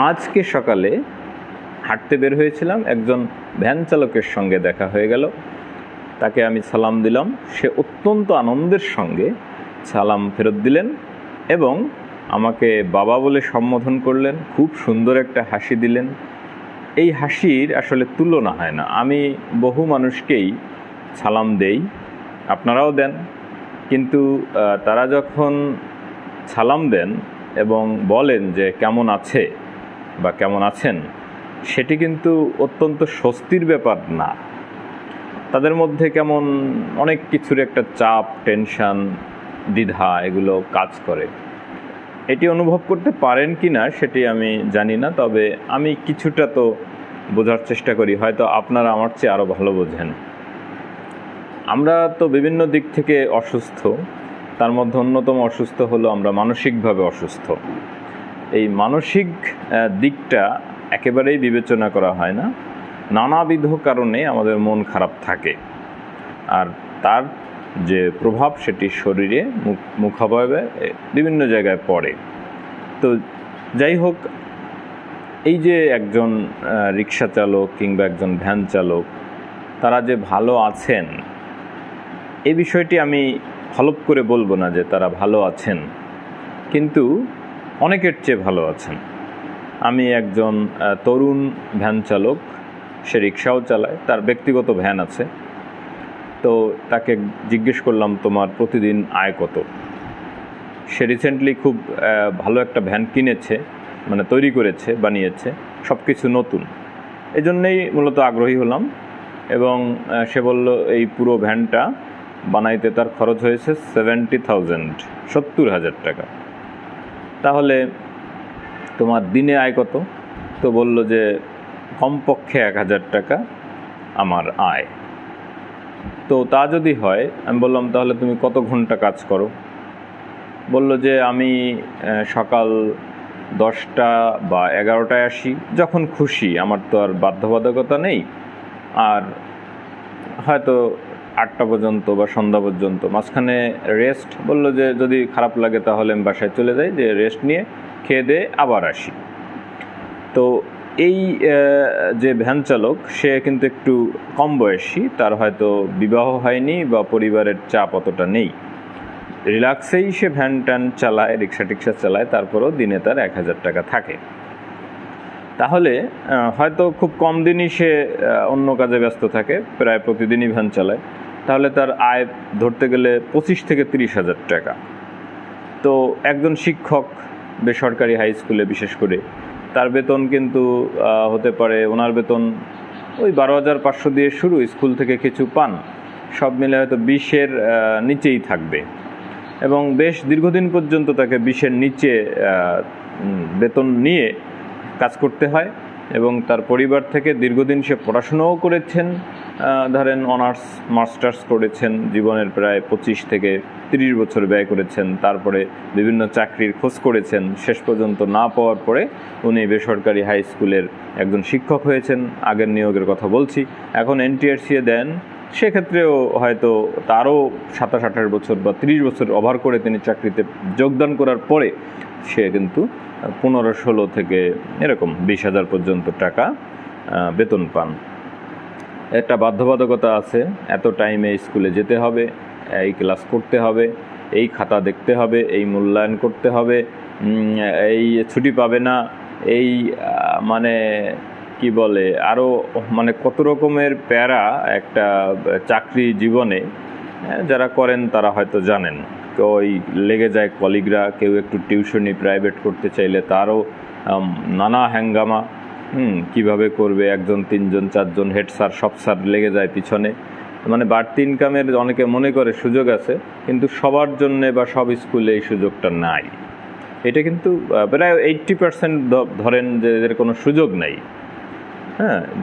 আজকে সকালে হাঁটতে বের হয়েছিলাম, একজন ভ্যান চালকের সঙ্গে দেখা হয়ে গেল। তাকে আমি সালাম দিলাম, সে অত্যন্ত আনন্দের সঙ্গে সালাম ফেরত দিলেন এবং আমাকে বাবা বলে সম্বোধন করলেন। খুব সুন্দর একটা হাসি দিলেন। এই হাসির আসলে তুলনা হয় না। আমি বহু মানুষকেই সালাম দেই, আপনারাও দেন, কিন্তু তারা যখন সালাম দেন এবং বলেন যে কেমন আছে বা কেমন আছেন, সেটি কিন্তু অত্যন্ত স্বস্তির ব্যাপার না। তাদের মধ্যে কেমন অনেক কিছুর একটা চাপ, টেনশান, দ্বিধা এগুলো কাজ করে। এটি অনুভব করতে পারেন কি না সেটি আমি জানি না, তবে আমি কিছুটা তো বোঝার চেষ্টা করি, হয়তো আপনারা আমার চেয়ে আরও ভালো বোঝেন। আমরা তো বিভিন্ন দিক থেকে অসুস্থ, তার মধ্যে অন্যতম অসুস্থ হলো আমরা মানসিকভাবে অসুস্থ। এই মানসিক দিকটা একেবারেই বিবেচনা করা হয় না। নানাবিধ কারণে আমাদের মন খারাপ থাকে, আর তার যে প্রভাব সেটি শরীরে, মুখাবয়বে, বিভিন্ন জায়গায় পড়ে। তো যাই হোক, এই যে একজন রিক্সা চালক কিংবা একজন ভ্যান চালক, তারা যে ভালো আছেন এই বিষয়টি আমি হলফ করে বলবো না যে তারা ভালো আছেন, কিন্তু অনেকের চেয়ে ভালো আছেন। আমি একজন তরুণ ভ্যান চালক, সে রিক্সাও চালায়, তার ব্যক্তিগত ভ্যান আছে। তো তাকে জিজ্ঞেস করলাম, তোমার প্রতিদিন আয় কত? সে রিসেন্টলি খুব ভালো একটা ভ্যান কিনেছে, মানে তৈরি করেছে, বানিয়েছে, সব কিছু নতুন। এই জন্যেই মূলত আগ্রহী হলাম। এবং সে বলল এই পুরো ভ্যানটা বানাইতে তার খরচ হয়েছে 70,000, 70,000 টাকা। তাহলে তোমার দিনে আয় কত? তো বলল যে কমপক্ষে 1,000 টাকা আমার আয়। তো তা যদি হয়, আমি বললাম তাহলে তুমি কত ঘন্টা কাজ করো? বলল যে আমি সকাল 10টা বা 11টায় আসি, যখন খুশি, আমার তো আর বাধ্যবাধকতা নেই, আর হয়তো 8টা পর্যন্ত বা সন্ধ্যা পর্যন্ত, মাঝখানে রেস্ট। বলল যে যদি খারাপ লাগে তাহলে আমি বাসায় চলে যাই, যে রেস্ট নিয়ে খেয়ে দিয়ে আবার আসি। তো এই যে ভ্যান চালক, সে কিন্তু একটু কম বয়সী, তার হয়তো বিবাহ হয়নি বা পরিবারের চাপ অতটা নেই, রিল্যাক্সেই সে ভ্যান ট্যান চালায়, রিক্সা টিক্সা চালায়, তারপরেও দিনে তার 1,000 টাকা থাকে। তাহলে হয়তো খুব কম দিনই সে অন্য কাজে ব্যস্ত থাকে, প্রায় প্রতিদিনই ভ্যান চালায়, তাহলে তার আয় ধরতে গেলে 25 থেকে 30,000 টাকা। তো একজন শিক্ষক, বেসরকারি হাই স্কুলে বিশেষ করে, তার বেতন কিন্তু হতে পারে, ওনার বেতন ওই 12,500 দিয়ে শুরু, স্কুল থেকে কিছু পান, সব মিলে হয়তো 20-এর নিচেই থাকবে, এবং বেশ দীর্ঘদিন পর্যন্ত তাকে 20-এর নিচে বেতন নিয়ে কাজ করতে হয়। এবং তার পরিবার থেকে দীর্ঘদিন সে পড়াশুনোও করেছেন, ধরেন অনার্স মাস্টার্স করেছেন, জীবনের প্রায় 25 থেকে 30 বছর ব্যয় করেছেন, তারপরে বিভিন্ন চাকরির খোঁজ করেছেন, শেষ পর্যন্ত না পাওয়ার পরে উনি বেসরকারি হাই স্কুলের একজন শিক্ষক হয়েছেন। আগের নিয়োগের কথা বলছি, এখন NTRC-এ দেন, সেক্ষেত্রেও হয়তো তারও 27-28 বছর বা 30 বছর ওভার করে তিনি চাকরিতে যোগদান করার পরে সে কিন্তু 15-16 থেকে এরকম 20,000 পর্যন্ত টাকা বেতন পান। একটা বাধ্যবাধকতা আছে, এত টাইমে স্কুলে যেতে হবে, এই ক্লাস করতে হবে, এই খাতা দেখতে হবে, এই মূল্যায়ন করতে হবে, এই ছুটি পাবে না, এই মানে কি বলে আরও মানে কত রকমের প্যারা একটা চাকরি জীবনে। যারা করেন তারা হয়তো জানেন। ওই লেগে যায় কলিগরা, কেউ একটু টিউশনি প্রাইভেট করতে চাইলে তারও নানা হ্যাঙ্গামা, কিভাবে করবে, 1 জন 3 জন 4 জন হেড স্যার, সব স্যার লেগে যায় পিছনে। মানে বাড়তি ইনকামের অনেকে মনে করে সুযোগ আছে, কিন্তু সবার জন্যে বা সব স্কুলে এই সুযোগটা নাই। এটা কিন্তু প্রায় 80% ধরেন যে এদের কোনো সুযোগ নাই,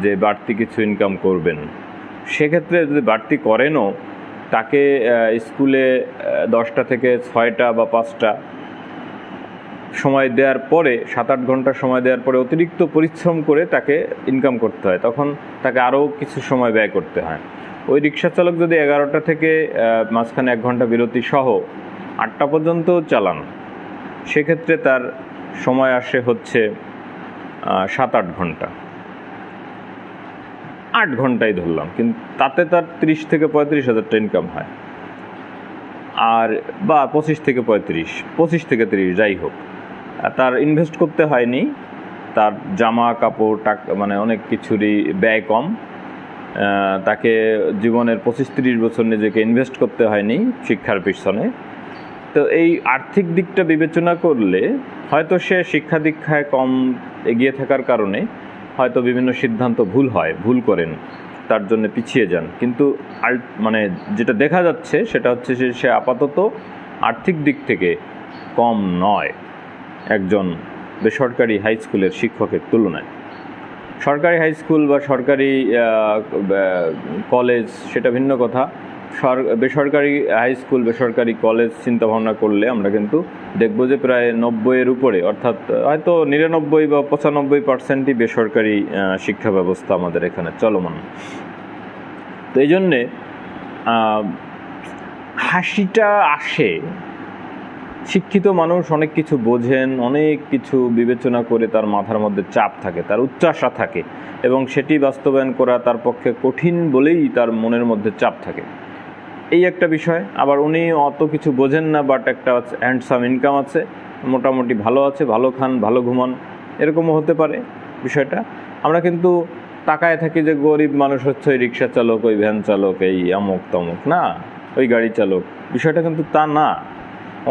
যে বাড়তি কিছু ইনকাম করবেন। সেক্ষেত্রে যদি বাড়তি করেনও, তাকে স্কুলে 10টা থেকে 6টা বা 5টা সময় দেওয়ার পরে, 7-8 ঘন্টা সময় দেওয়ার পরে অতিরিক্ত পরিশ্রম করে তাকে ইনকাম করতে হয়, তখন তাকে আরও কিছু সময় ব্যয় করতে হয়। ওই রিক্সা চালক যদি 11টা থেকে মাঝখানে 1 ঘন্টা বিরতি সহ 8টা পর্যন্ত চালান, সেক্ষেত্রে তার সময় আসে হচ্ছে 7-8 ঘন্টা, 8 ঘন্টাই ধরলাম, কিন্তু তাতে তার 30 থেকে 35 হাজার টাকা ইনকাম হয়, আর বা 25 থেকে 35, 25 থেকে 30 যাই হোক, তার ইনভেস্ট করতে হয়নি, তার জামা কাপড় টাকা মানে অনেক কিছুরই ব্যয় কম, তাকে জীবনের 25-30 বছর নিজেকে ইনভেস্ট করতে হয়নি শিক্ষার পিছনে। তো এই আর্থিক দিকটা বিবেচনা করলে হয়তো সে শিক্ষা দীক্ষায় কম এগিয়ে থাকার কারণে হয়তো বিভিন্ন সিদ্ধান্ত ভুল করেন, তার জন্য পিছিয়ে যান, কিন্তু মানে যেটা দেখা যাচ্ছে সেটা হচ্ছে যে সে আপাতত আর্থিক দিক থেকে কম নয় একজন বেসরকারি হাই স্কুলের শিক্ষকের তুলনায়। সরকারি হাই স্কুল বা সরকারি কলেজ সেটা ভিন্ন কথা। বেসরকারি হাই স্কুল, বেসরকারি কলেজ চিন্তা ভাবনা করলে আমরা কিন্তু দেখব যে প্রায় 90-এর উপরে, অর্থাৎ হয়তো 99 বা 95% বেসরকারি শিক্ষা ব্যবস্থা আমাদের এখানে চলমান। তো এই জন্যে হাসিটা আসে, শিক্ষিত মানুষ অনেক কিছু বোঝেন, অনেক কিছু বিবেচনা করে তার মাথার মধ্যে চাপ থাকে, তার উচ্চাশা থাকে, এবং সেটি বাস্তবায়ন করা তার পক্ষে কঠিন বলেই তার মনের মধ্যে চাপ থাকে, এই একটা বিষয়। আবার উনি অত কিছু বোঝেন না, বাট একটা হ্যান্ডসাম ইনকাম আছে, মোটামুটি ভালো আছে, ভালো খান, ভালো ঘুমান, এরকমও হতে পারে বিষয়টা। আমরা কিন্তু তাকায় থাকি যে গরিব মানুষ হচ্ছে ওই রিক্সা চালক, ওই ভ্যান চালক, এই অমুক তমুক, না ওই গাড়ি চালক, বিষয়টা কিন্তু তা না।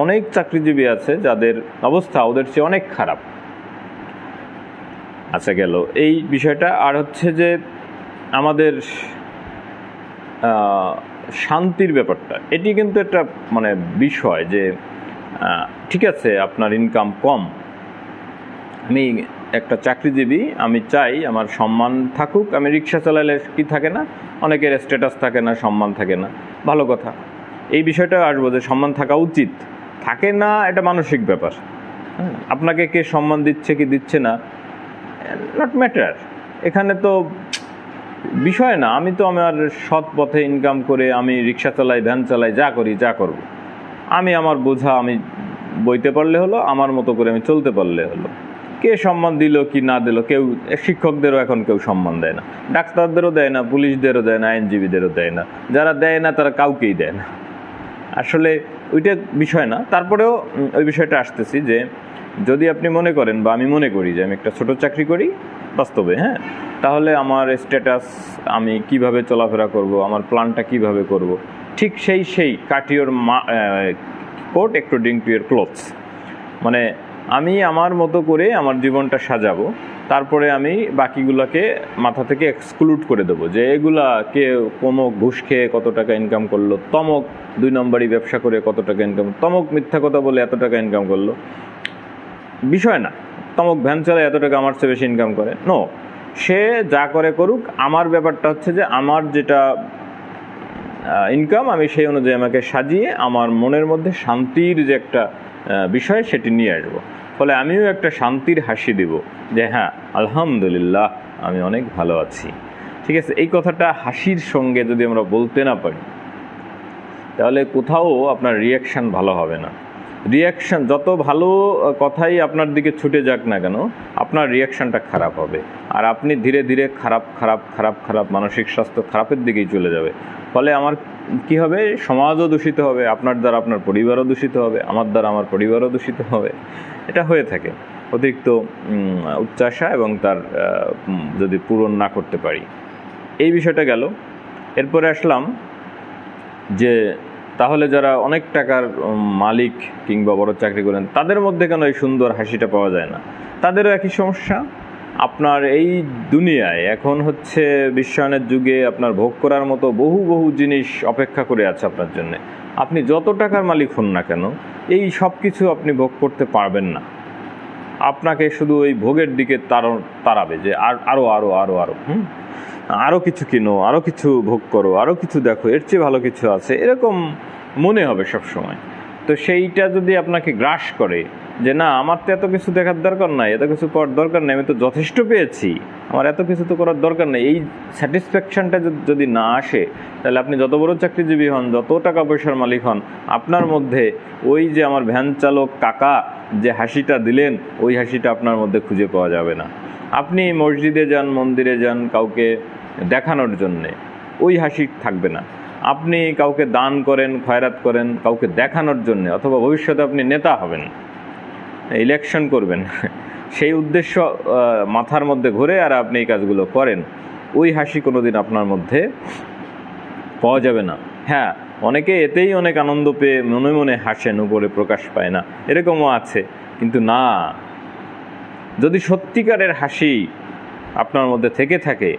অনেক চাকরিজীবী আছে যাদের অবস্থা ওদের চেয়ে অনেক খারাপ। আচ্ছা, গেল এই বিষয়টা। আর হচ্ছে যে আমাদের শান্তির ব্যাপারটা, এটি কিন্তু একটা মানে বিষয় যে ঠিক আছে আপনার ইনকাম কম, আমি একটা চাকরিজীবী, আমি চাই আমার সম্মান থাকুক। আমি রিক্সা চালালে কি থাকে না, অনেকের স্ট্যাটাস থাকে না, সম্মান থাকে না, ভালো কথা, এই বিষয়টা আসবো যে সম্মান থাকা উচিত, থাকে না এটা মানসিক ব্যাপার। আপনাকে কে সম্মান দিচ্ছে কি দিচ্ছে না, নট ম্যাটার, এখানে তো বিষয় না। আমি তো আমার সৎ পথে ইনকাম করে আমি রিক্সা চালাই, ভ্যান চালাই, যা করি যা করব, আমি আমার বোঝা আমি বইতে পারলে হলো, আমার মতো করে আমি চলতে পারলে হলো। কে সম্মান দিল কি না দিল, কেউ, শিক্ষকদেরও এখন কেউ সম্মান দেয় না, ডাক্তারদেরও দেয় না, পুলিশদেরও দেয় না, আইনজীবীদেরও দেয় না, যারা দেয় না তারা কাউকেই দেয় না। আসলে ওইটা বিষয় না। তারপরেও ওই বিষয়টা আসতেছি যে যদি আপনি মনে করেন বা আমি মনে করি যে আমি একটা ছোট চাকরি করি বাস্তবে, হ্যাঁ, তাহলে আমার স্ট্যাটাস, আমি কিভাবে চলাফেরা করব, আমার প্ল্যানটা কিভাবে করব, ঠিক সেই cut your coat according to your clothes, মানে আমি আমার মতো করে আমার জীবনটা সাজাবো, তারপরে আমি বাকিগুলোকে মাথা থেকে এক্সক্লুড করে দেবো যে এগুলা কে অমুক ঘুষ খেয়ে কত টাকা ইনকাম করলো, তমক 2 নম্বরই ব্যবসা করে কত টাকা ইনকাম, তমক মিথ্যা কথা বলে এত টাকা ইনকাম করলো, বিষয় না। তমক ভ্যান চালায় এত টাকা আমার চেয়ে বেশি ইনকাম করে, নো, সে যা করে করুক, আমার ব্যাপারটা হচ্ছে যে আমার যেটা ইনকাম আমি সেই অনুযায়ী আমাকে সাজিয়ে আমার মনের মধ্যে শান্তির যে একটা বিষয় সেটি নিয়ে আসবো। ফলে আমিও একটা শান্তির হাসি দিব যে হ্যাঁ আলহামদুলিল্লাহ আমি অনেক ভালো আছি, ঠিক আছে। এই কথাটা হাসির সঙ্গে যদি আমরা বলতে না পারি তাহলে কোথাও আপনার রিয়াকশান ভালো হবে না। রিয়াকশান যত ভালো কথাই আপনার দিকে ছুটে যাক না কেন, আপনার রিয়াকশানটা খারাপ হবে, আর আপনি ধীরে ধীরে খারাপ মানসিক স্বাস্থ্য খারাপের দিকেই চলে যাবে। ফলে আমার কি হবে, সমাজও দূষিত হবে, আপনার দ্বারা আপনার পরিবারও দূষিত হবে, আমার দ্বারা আমার পরিবারও দূষিত হবে। এটা হয়ে থাকে অতিরিক্ত উচ্চাশা এবং তার যদি পূরণ না করতে পারি, এই বিষয়টা গেল। এরপরে আসলাম যে তাহলে যারা অনেক টাকার মালিক কিংবা বড় চাকরি করেন তাদের মধ্যে কেন এই সুন্দর হাসিটা পাওয়া যায় না? তাদেরও একই সমস্যা। আপনার এই দুনিয়ায় এখন হচ্ছে বিশ্বায়নের যুগে আপনার ভোগ করার মতো বহু জিনিস অপেক্ষা করে আছে আপনার জন্য। আপনি যত টাকার মালিক হন না কেন এই সব কিছু আপনি ভোগ করতে পারবেন না। আপনাকে শুধু ওই ভোগের দিকে তাড়াবে যে আরও আরও কিছু কিনো, আরও কিছু ভোগ করো, আরও কিছু দেখো, এর চেয়ে ভালো কিছু আছে, এরকম মনে হবে সব সময়। তো সেইটা যদি আপনাকে গ্রাস করে যে না আমার তো এত কিছু দেখার দরকার নাই, এত কিছু করার দরকার নেই, আমি তো যথেষ্ট পেয়েছি, আমার এত কিছু তো করার দরকার নেই, এই স্যাটিসফ্যাকশানটা যদি না আসে তাহলে আপনি যত বড় চাকরিজীবী হন, যত টাকা পয়সার মালিক হন, আপনার মধ্যে ওই যে আমার ভ্যান চালক কাকা যে হাসিটা দিলেন ওই হাসিটা আপনার মধ্যে খুঁজে পাওয়া যাবে না। আপনি মসজিদে যান, মন্দিরে যান কাউকে দেখানোর জন্যে, ওই হাসি থাকবে না। আপনি কাউকে দান করেন, খয়রাত করেন কাউকে দেখানোর জন্যে, অথবা ভবিষ্যতে আপনি নেতা হবেন, ইলেকশন করবেন, সেই উদ্দেশ্য মাথার মধ্যে ঘুরে আর আপনি এই কাজগুলো করেন, ওই হাসি কোনোদিন আপনার মধ্যে পাওয়া যাবে না। হ্যাঁ, অনেকে এতেই অনেক আনন্দ পেয়ে মনে মনে হাসেন, উপরে প্রকাশ পায় না, এরকমও আছে। কিন্তু না, যদি সত্যিকারের হাসি আপনার মধ্যে থেকে থাকে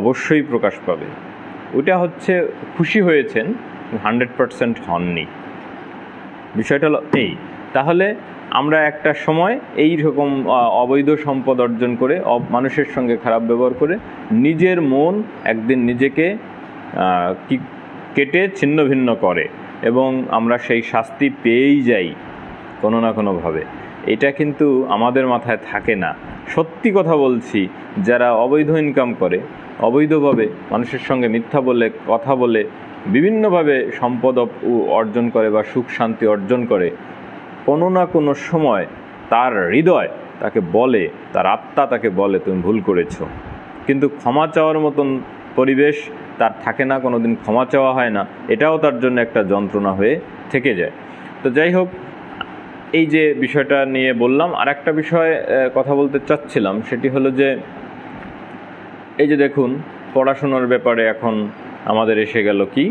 অবশ্যই প্রকাশ পাবে। ওইটা হচ্ছে খুশি হয়েছেন, 100% হননি। বিষয়টা হলো এই। তাহলে আমরা একটা সময় এই রকম অবৈধ সম্পদ অর্জন করে, মানুষের সঙ্গে খারাপ ব্যবহার করে নিজের মন একদিন নিজেকে কেটে ছিন্ন ভিন্ন করে, এবং আমরা সেই শাস্তি পেয়েই যাই কোনো না কোনোভাবে। এটা কিন্তু আমাদের মাথায় থাকে না। সত্যি কথা বলছি, যারা অবৈধ ইনকাম করে, অবৈধভাবে মানুষের সঙ্গে মিথ্যা বলে, কথা বলে বিভিন্নভাবে সম্পদ অর্জন করে বা সুখ শান্তি অর্জন করে, কোনো না কোনো সময় তার হৃদয় তাকে বলে, তার আত্মা তাকে বলে তুমি ভুল করেছো। কিন্তু ক্ষমা চাওয়ার মতন পরিবেশ তার থাকে না, কোনো দিন ক্ষমা চাওয়া হয় না, এটাও তার জন্য একটা যন্ত্রণা হয়ে থেকে যায়। তো যাই হোক, এই যে বিষয়টা নিয়ে বললাম, আর একটা বিষয় কথা বলতে চাচ্ছিলাম, সেটি হলো যে এই যে দেখুন, পড়াশোনার ব্যাপারে এখন আমাদের এসে গেল কি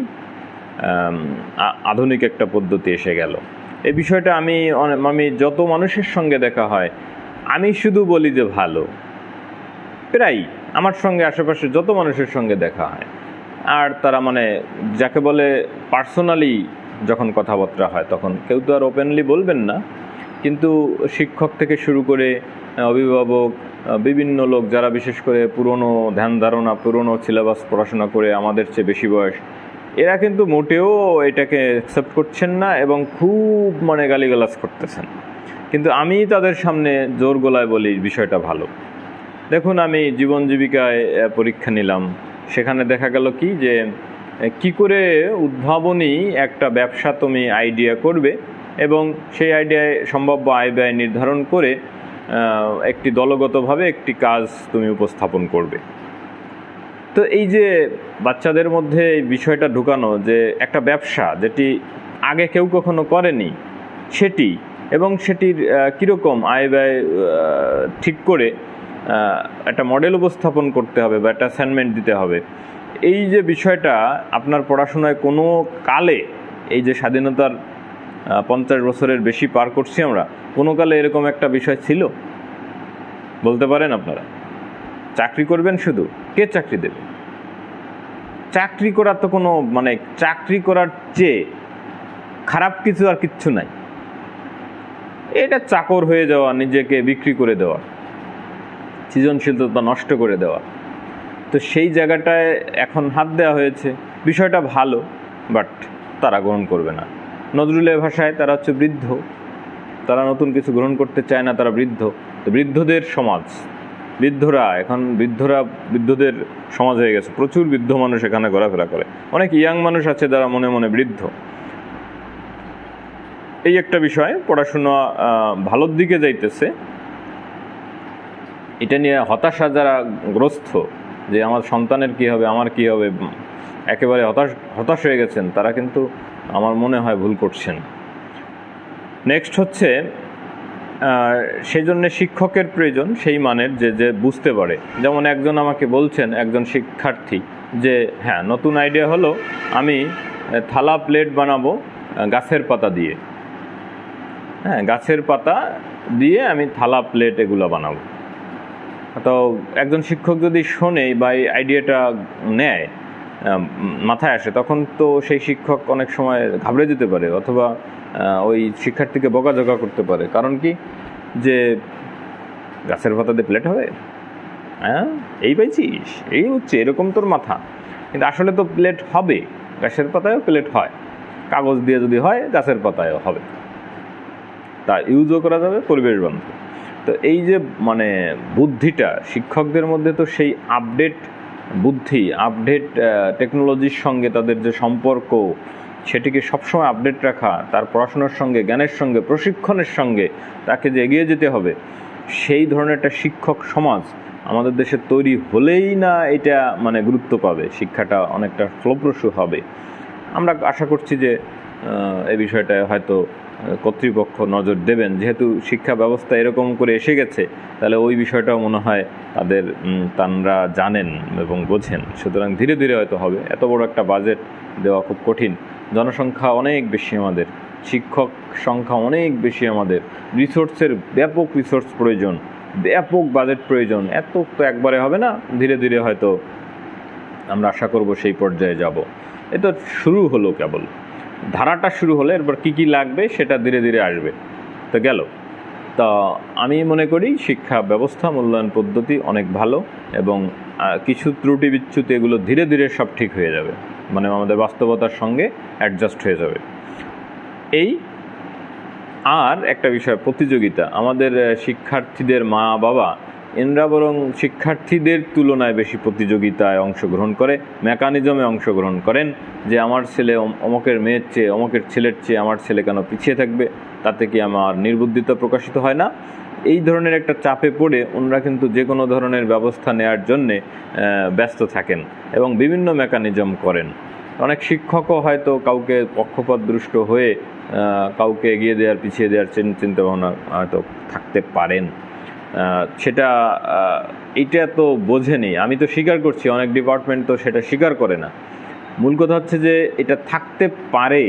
আধুনিক একটা পদ্ধতি এসে গেল। এই বিষয়টা আমি যত মানুষের সঙ্গে দেখা হয়, আমি শুধু বলি যে ভালো। প্রায় আমার সঙ্গে আশেপাশে যত মানুষের সঙ্গে দেখা হয়, আর তারা যাকে বলে পার্সোনালি যখন কথাবার্তা হয়, তখন কেউ তো আর ওপেনলি বলবেন না, কিন্তু শিক্ষক থেকে শুরু করে অভিভাবক, বিভিন্ন লোক যারা বিশেষ করে পুরনো ধ্যান ধারণা, পুরনো সিলেবাস পড়াশোনা করে আমাদের চেয়ে বেশি বয়স, এরা কিন্তু মোটেও এটাকে অ্যাকসেপ্ট করছেন না এবং খুব গালিগালাজ করতেছেন। কিন্তু আমি তাদের সামনে জোর গলায় বলি বিষয়টা ভালো। দেখুন, আমি জীবন জীবিকায় পরীক্ষা নিলাম, সেখানে দেখা গেল কি যে কি করে উদ্ভাবনী একটা ব্যবসা তুমি আইডিয়া করবে এবং সেই আইডিয়ায় সম্ভাব্য আয় ব্যয় নির্ধারণ করে একটি দলগতভাবে একটি কাজ তুমি উপস্থাপন করবে। তো এই যে বাচ্চাদের মধ্যে এই বিষয়টা ঢুকানো, যে একটা ব্যবসা যেটি আগে কেউ কখনো করেনি সেটি, এবং সেটির কীরকম আয় ব্যয় ঠিক করে একটা মডেল উপস্থাপন করতে হবে বা একটা অ্যাসাইনমেন্ট দিতে হবে, এই যে বিষয়টা আপনার পড়াশোনায় কোনো কালে, এই যে স্বাধীনতার 50 বছরের বেশি পার করছি আমরা, কোনো কালে এরকম একটা বিষয় ছিল? বলতে পারেন আপনারা? চাকরি করবেন শুধু, কে চাকরি দেবে? চাকরি করার তো কোনো চাকরি করার চেয়ে খারাপ কিছু আর কিচ্ছু নাই। এটা চাকর হয়ে যাওয়া, নিজেকে বিক্রি করে দেওয়া, সৃজনশীলতা নষ্ট করে দেওয়া। তো সেই জায়গাটায় এখন হাত দেওয়া হয়েছে। বিষয়টা ভালো, বাট তারা গ্রহণ করবে না। নজরুলের ভাষায় তারা হচ্ছে বৃদ্ধ, তারা নতুন কিছু গ্রহণ করতে চায় না, তারা বৃদ্ধ। তো বৃদ্ধদের সমাজ, বৃদ্ধদের সমাজ হয়ে গেছে। প্রচুর বৃদ্ধ মানুষ এখানে ঘোরাফেরা করে, অনেক ইয়াং মানুষ আছে যারা মনে মনে বৃদ্ধ। এই একটা বিষয়, পড়াশোনা ভালোর দিকে যাইতেছে, এটা নিয়ে হতাশা যারা গ্রস্ত, যে আমার সন্তানের কি হবে, আমার কি হবে, একেবারে হতাশ হয়ে গেছেন, তারা কিন্তু আমার মনে হয় ভুল করছেন। নেক্সট হচ্ছে, সেই জন্য শিক্ষকের প্রয়োজন সেই মানের যে বুঝতে পারে। যেমন একজন আমাকে বলছেন, একজন শিক্ষার্থী, যে হ্যাঁ, নতুন আইডিয়া হলো আমি থালা প্লেট বানাবো গাছের পাতা দিয়ে। হ্যাঁ, গাছের পাতা দিয়ে আমি থালা প্লেট এগুলো বানাবো। তো একজন শিক্ষক যদি শোনে বা এই আইডিয়াটা নেয়, মাথায় আসে, তখন তো সেই শিক্ষক অনেক সময় ঘাবড়ে যেতে পারে, অথবা ওই শিক্ষার্থীকে বকাঝকা করতে পারে। কারণ কি, যে গাছের পাতা দিয়ে প্লেট হবে, হ্যাঁ এই পাইছিস, এই হচ্ছে এরকম তোর মাথা। কিন্তু আসলে তো প্লেট হবে, গাছের পাতায়ও প্লেট হয়, কাগজ দিয়ে যদি হয় গাছের পাতায়ও হবে, তা ইউজও করা যাবে, পরিবেশ বান্ধব। তো এই যে বুদ্ধিটা শিক্ষকদের মধ্যে, তো সেই আপডেট বুদ্ধি, আপডেট টেকনোলজির সঙ্গে তাদের যে সম্পর্ক, সেটিকে সবসময় আপডেট রাখা, তার পড়াশোনার সঙ্গে, জ্ঞানের সঙ্গে, প্রশিক্ষণের সঙ্গে তাকে যে এগিয়ে যেতে হবে, সেই ধরনের একটা শিক্ষক সমাজ আমাদের দেশে তৈরি হলেই না এটা মানে গুরুত্ব পাবে, শিক্ষাটা অনেকটা ফলপ্রসূ হবে। আমরা আশা করছি যে এই বিষয়টা হয়তো কর্তৃপক্ষ নজর দেবেন, যেহেতু শিক্ষা ব্যবস্থা এরকম করে এসে গেছে, তাহলে ওই বিষয়টাও মনে হয় তারা জানেন এবং বোঝেন। সুতরাং ধীরে ধীরে হয়তো হবে। এত বড় একটা বাজেট দেওয়া খুব কঠিন, জনসংখ্যা অনেক বেশি, আমাদের শিক্ষক সংখ্যা অনেক বেশি, আমাদের রিসোর্সের ব্যাপক রিসোর্স প্রয়োজন, ব্যাপক বাজেট প্রয়োজন। এত তো একবারে হবে না, ধীরে ধীরে হয়তো আমরা আশা করব সেই পর্যায়ে যাব। এটা শুরু হলো, কেবল ধারাটা শুরু হলে এরপর কী কী লাগবে সেটা ধীরে ধীরে আসবে। তো গেল। তা আমি মনে করি শিক্ষা ব্যবস্থা, মূল্যায়ন পদ্ধতি অনেক ভালো, এবং কিছু ত্রুটি বিচ্যুতি এগুলো ধীরে ধীরে সব ঠিক হয়ে যাবে, মানে আমাদের বাস্তবতার সঙ্গে অ্যাডজাস্ট হয়ে যাবে। এই আর একটা বিষয়, প্রতিযোগিতা। আমাদের শিক্ষার্থীদের মা বাবা এনরা বরং শিক্ষার্থীদের তুলনায় বেশি প্রতিযোগিতায় অংশগ্রহণ করে, মেকানিজমে অংশগ্রহণ করেন, যে আমার ছেলে অমকের মেয়ের চেয়ে, অমকের ছেলের চেয়ে আমার ছেলে কেন পিছিয়ে থাকবে, তাতে কি আমার নির্বুদ্ধিতা প্রকাশিত হয় না? এই ধরনের একটা চাপে পড়ে ওনারা কিন্তু যে কোনো ধরনের ব্যবস্থা নেওয়ার জন্যে ব্যস্ত থাকেন এবং বিভিন্ন মেকানিজম করেন। অনেক শিক্ষকও হয়তো কাউকে পক্ষপাতদুষ্ট হয়ে কাউকে এগিয়ে দেওয়ার, পিছিয়ে দেওয়ার চিন্তাভাবনা হয়তো থাকতে পারেন। সেটা এটা তো বোঝেনি, আমি তো স্বীকার করছি, অনেক ডিপার্টমেন্ট তো সেটা স্বীকার করে না। মূল কথা হচ্ছে যে এটা থাকতে পারে।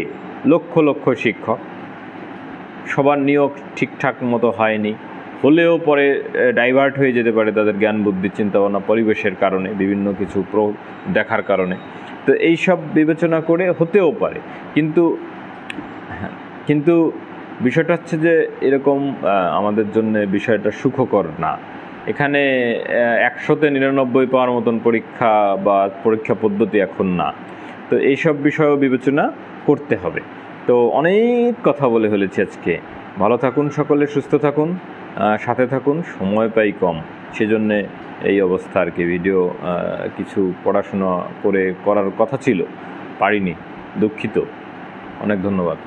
লক্ষ লক্ষ শিক্ষক, সবার নিয়োগ ঠিকঠাক মতো হয়নি, হলেও পরে ডাইভার্ট হয়ে যেতে পারে তাদের জ্ঞান বুদ্ধি চিন্তাভাবনা পরিবেশের কারণে, বিভিন্ন কিছু দেখার কারণে। তো এই সব বিবেচনা করে হতেও পারে, কিন্তু বিষয়টা হচ্ছে যে এরকম আমাদের জন্য বিষয়টা সুখকর না। এখানে 100-তে 99 পাওয়ার মতন পরীক্ষা বা পরীক্ষা পদ্ধতি এখন না। তো এইসব বিষয়ও বিবেচনা করতে হবে। তো অনেক কথা বলে ফেলেছি আজকে। ভালো থাকুন সকলে, সুস্থ থাকুন, সাথে থাকুন। সময় পাই কম, সেজন্যে এই অবস্থা আর কি। ভিডিও কিছু পড়াশোনা করার কথা ছিল, পারিনি, দুঃখিত। অনেক ধন্যবাদ।